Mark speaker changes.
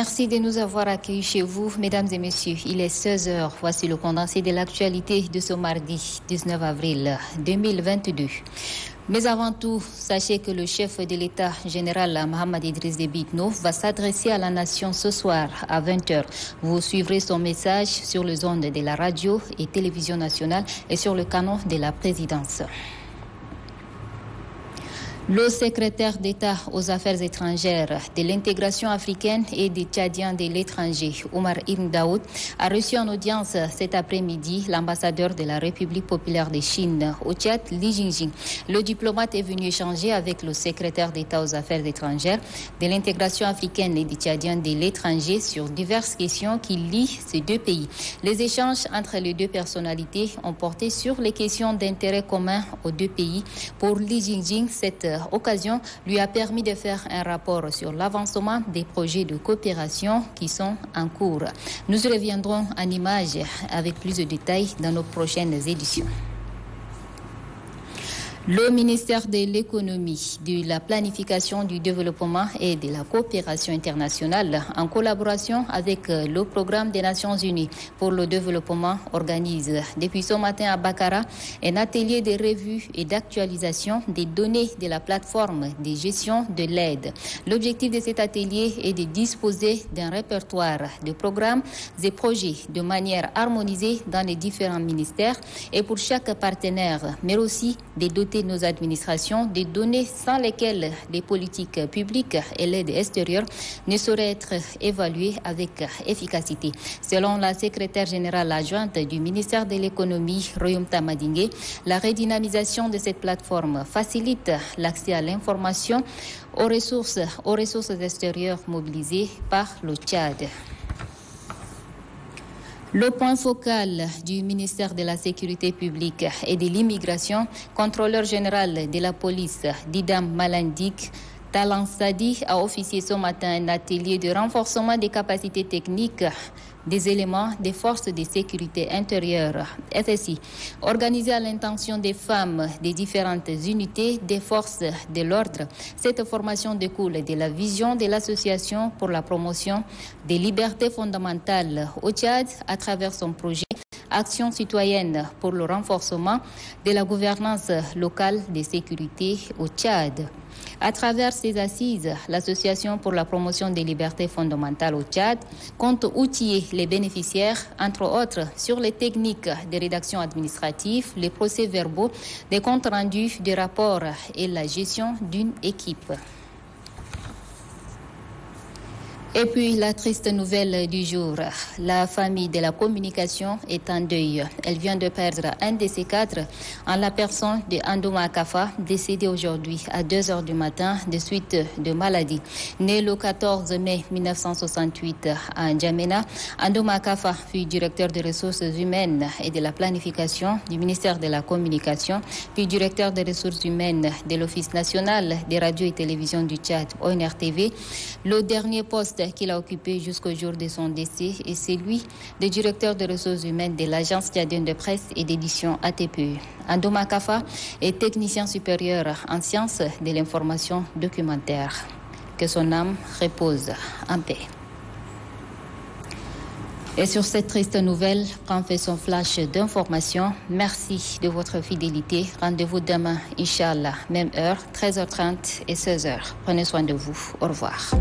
Speaker 1: Merci de nous avoir accueillis chez vous, mesdames et messieurs. Il est 16h. Voici le condensé de l'actualité de ce mardi 19 avril 2022. Mais avant tout, sachez que le chef de l'État général Mohamed Idriss Déby Itno va s'adresser à la nation ce soir à 20h. Vous suivrez son message sur les ondes de la radio et télévision nationale et sur le canon de la présidence. Le secrétaire d'État aux Affaires étrangères de l'intégration africaine et des Tchadiens de l'étranger, Oumar Ibn Daoud, a reçu en audience cet après-midi l'ambassadeur de la République populaire de Chine au Tchad, Li Jingjing. Le diplomate est venu échanger avec le secrétaire d'État aux Affaires étrangères de l'intégration africaine et des Tchadiens de l'étranger sur diverses questions qui lient ces deux pays. Les échanges entre les deux personnalités ont porté sur les questions d'intérêt commun aux deux pays. Pour Li Jingjing, cette occasion lui a permis de faire un rapport sur l'avancement des projets de coopération qui sont en cours. Nous reviendrons en images avec plus de détails dans nos prochaines éditions. Le ministère de l'économie, de la planification du développement et de la coopération internationale, en collaboration avec le programme des Nations Unies pour le développement, organise depuis ce matin à Bakara un atelier de revue et d'actualisation des données de la plateforme de gestion de l'aide. L'objectif de cet atelier est de disposer d'un répertoire de programmes et projets de manière harmonisée dans les différents ministères et pour chaque partenaire, mais aussi de doter nos administrations des données sans lesquelles les politiques publiques et l'aide extérieure ne sauraient être évaluées avec efficacité. Selon la secrétaire générale adjointe du ministère de l'économie, Royum Tamadingue, la redynamisation de cette plateforme facilite l'accès à l'information aux ressources extérieures mobilisées par le Tchad. Le point focal du ministère de la Sécurité publique et de l'immigration, contrôleur général de la police, Didam Malandik Talansadi, a officié ce matin un atelier de renforcement des capacités techniques des éléments des forces de sécurité intérieure, FSI, organisé à l'intention des femmes des différentes unités des forces de l'ordre. Cette formation découle de la vision de l'Association pour la promotion des libertés fondamentales au Tchad à travers son projet Action citoyenne pour le renforcement de la gouvernance locale de sécurité au Tchad. À travers ces assises, l'Association pour la promotion des libertés fondamentales au Tchad compte outiller les bénéficiaires, entre autres, sur les techniques de rédaction administrative, les procès-verbaux, des comptes rendus, des rapports et la gestion d'une équipe. Et puis, la triste nouvelle du jour. La famille de la communication est en deuil. Elle vient de perdre un de ses quatre en la personne de Andouma Kafa, décédé aujourd'hui à 2h du matin de suite de maladie. Né le 14 mai 1968 à N'Djamena, Andouma Kafa fut directeur des ressources humaines et de la planification du ministère de la Communication, puis directeur des ressources humaines de l'Office national des radios et télévisions du Tchad, ONRTV. Le dernier poste qu'il a occupé jusqu'au jour de son décès est celui de directeur des ressources humaines de l'Agence tchadienne de presse et d'édition ATPE. Andouma Kafa est technicien supérieur en sciences de l'information documentaire. Que son âme repose en paix. Et sur cette triste nouvelle, prend fait son flash d'information. Merci de votre fidélité. Rendez-vous demain, Inch'Allah, même heure, 13h30 et 16h. Prenez soin de vous. Au revoir.